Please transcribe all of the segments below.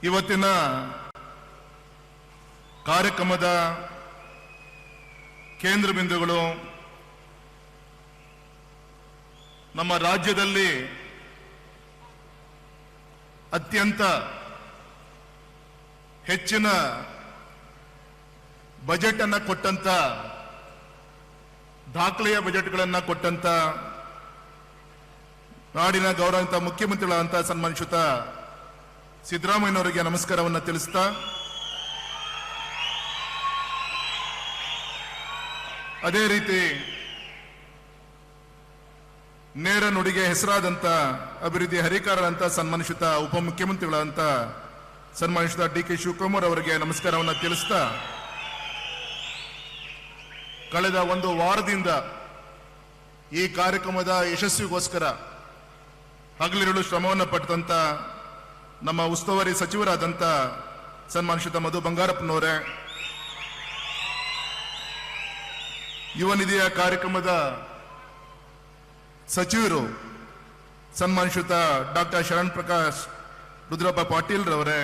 ಇವತ್ತಿನ ಕಾರ್ಯಕ್ರಮದ ಕೇಂದ್ರ ಬಿಂದುಗಳು ನಮ್ಮ ರಾಜ್ಯದಲ್ಲಿ ಅತ್ಯಂತ ಹೆಚ್ಚಿನ ಬಜೆಟ್ ಅನ್ನು ಕೊಟ್ಟಂತ ದಾಖಲೆಯ ಬಜೆಟ್ಗಳನ್ನು ಕೊಟ್ಟಂತ ನಾಡಿನ ಗೌರವಾನ್ವಿತ ಮುಖ್ಯಮಂತ್ರಿಗಳಂತ ಸನ್ಮಾನಿತ ಸಿದ್ದರಾಮಯ್ಯನವರಿಗೆ ನಮಸ್ಕಾರವನ್ನು ತಿಳಿಸ್ತಾ, ಅದೇ ರೀತಿ ನೇರ ನುಡಿಗೆ ಹೆಸರಾದಂತ ಅಭಿವೃದ್ಧಿ ಹರಿಕಾರರಂತ ಸನ್ಮಾನಿತ ಉಪಮುಖ್ಯಮಂತ್ರಿಗಳಂತ ಸನ್ಮಾನಿತ ಡಿ.ಕೆ. ಶಿವಕುಮಾರ್ ಅವರಿಗೆ ನಮಸ್ಕಾರವನ್ನು ತಿಳಿಸ್ತಾ, ಕಳೆದ ಒಂದು ವಾರದಿಂದ ಈ ಕಾರ್ಯಕ್ರಮದ ಯಶಸ್ವಿಗೋಸ್ಕರ ಹಗಲಿರುಳು ಶ್ರಮವನ್ನು ಪಟ್ಟಂತ ನಮ್ಮ ಉಸ್ತುವಾರಿ ಸಚಿವರಾದಂಥ ಸನ್ಮಾನಿತ ಮಧು ಬಂಗಾರಪ್ಪನವರೇ, ಯುವ ನಿಧಿಯ ಕಾರ್ಯಕ್ರಮದ ಸಚಿವರು ಸನ್ಮಾನಿತ ಡಾಕ್ಟರ್ ಶರಣ್ ಪ್ರಕಾಶ್ ರುದ್ರಪ್ಪ ಪಾಟೀಲ್ ರವರೇ,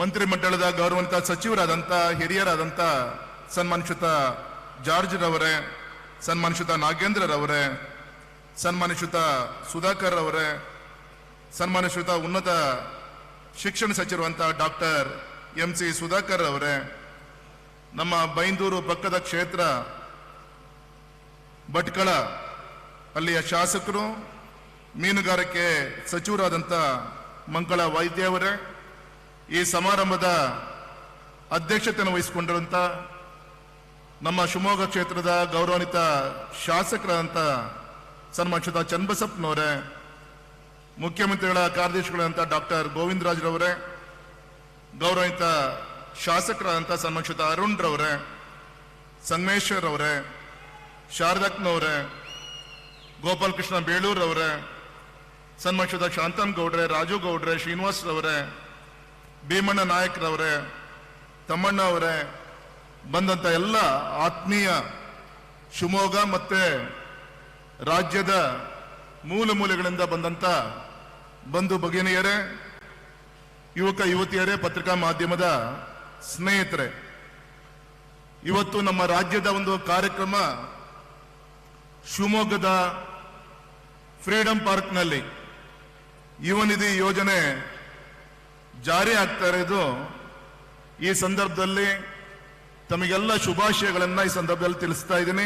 ಮಂತ್ರಿಮಂಡಲದ ಗೌರವಾನ್ವಿತ ಸಚಿವರಾದಂಥ ಹಿರಿಯರಾದಂಥ ಸನ್ಮಾನಿತ ಜಾರ್ಜ್ ರವರೇ, ಸನ್ಮಾನಿತ ನಾಗೇಂದ್ರ ರವರೇ, ಸನ್ಮಾನಿತ ಸುಧಾಕರ್ ಅವರೇ, ಸನ್ಮಾನಿತ ಉನ್ನತ ಶಿಕ್ಷಣ ಸಚಿವರಂತ ಡಾಕ್ಟರ್ ಎಂ.ಸಿ. ಸುಧಾಕರ್ ಅವರೇ, ನಮ್ಮ ಬೈಂದೂರು ಪಕ್ಕದ ಕ್ಷೇತ್ರ ಭಟ್ಕಳ ಅಲ್ಲಿಯ ಶಾಸಕರು, ಮೀನುಗಾರಿಕೆ ಸಚಿವರಾದಂಥ ಮಂಗಳ ವೈದ್ಯ ಅವರೇ, ಈ ಸಮಾರಂಭದ ಅಧ್ಯಕ್ಷತೆಯನ್ನು ವಹಿಸಿಕೊಂಡಿರುವಂಥ ನಮ್ಮ ಶಿವಮೊಗ್ಗ ಕ್ಷೇತ್ರದ ಗೌರವಾನ್ವಿತ ಶಾಸಕರಾದಂಥ ಸನ್ಮಾನಿತ ಚನ್ನಬಸಪ್ಪನವರೇ, ಮುಖ್ಯಮಂತ್ರಿಗಳ ಕಾರ್ಯದರ್ಶಿಗಳಂತ ಡಾಕ್ಟರ್ ಗೋವಿಂದರಾಜ್ರವರೇ, ಗೌರವಾನ್ವಿತ ಶಾಸಕರಾದಂಥ ಸನ್ಮಾನಿತ ಅರುಣ್ ರವರೇ, ಸಂಗಮೇಶ್ವರ್ ಅವರೇ, ಶಾರದಕ್ನವರೇ, ಗೋಪಾಲಕೃಷ್ಣ ಬೇಳೂರ್ ಅವರೇ, ಸನ್ಮಾನಿತ ಶಾಂತನ್ ಗೌಡ್ರೆ, ರಾಜು ಗೌಡ್ರೆ, ಶ್ರೀನಿವಾಸ್ ರವರೇ, ಭೀಮಣ್ಣ ನಾಯಕರವರೇ, ತಮ್ಮಣ್ಣ ಅವರೇ, ಬಂದಂತ ಎಲ್ಲ ಆತ್ಮೀಯ ಶಿವಮೊಗ್ಗ ಮತ್ತೆ ರಾಜ್ಯದ ಮೂಲ ಮೂಲೆಗಳಿಂದ ಬಂದಂತ ಬಂಧು ಭಗಿನಿಯರೇ, ಯುವಕ ಯುವತಿಯರೇ, ಪತ್ರಿಕಾ ಮಾಧ್ಯಮದ ಸ್ನೇಹಿತರೆ, ಇವತ್ತು ನಮ್ಮ ರಾಜ್ಯದ ಒಂದು ಕಾರ್ಯಕ್ರಮ ಶಿವಮೊಗ್ಗದ ಫ್ರೀಡಂ ಪಾರ್ಕ್ನಲ್ಲಿ ಯುವ ನಿಧಿ ಯೋಜನೆ ಜಾರಿ ಆಗ್ತಾ ಇರೋದು. ಈ ಸಂದರ್ಭದಲ್ಲಿ ತಮಗೆಲ್ಲ ಶುಭಾಶಯಗಳನ್ನ ಈ ಸಂದರ್ಭದಲ್ಲಿ ತಿಳಿಸ್ತಾ ಇದ್ದೀನಿ.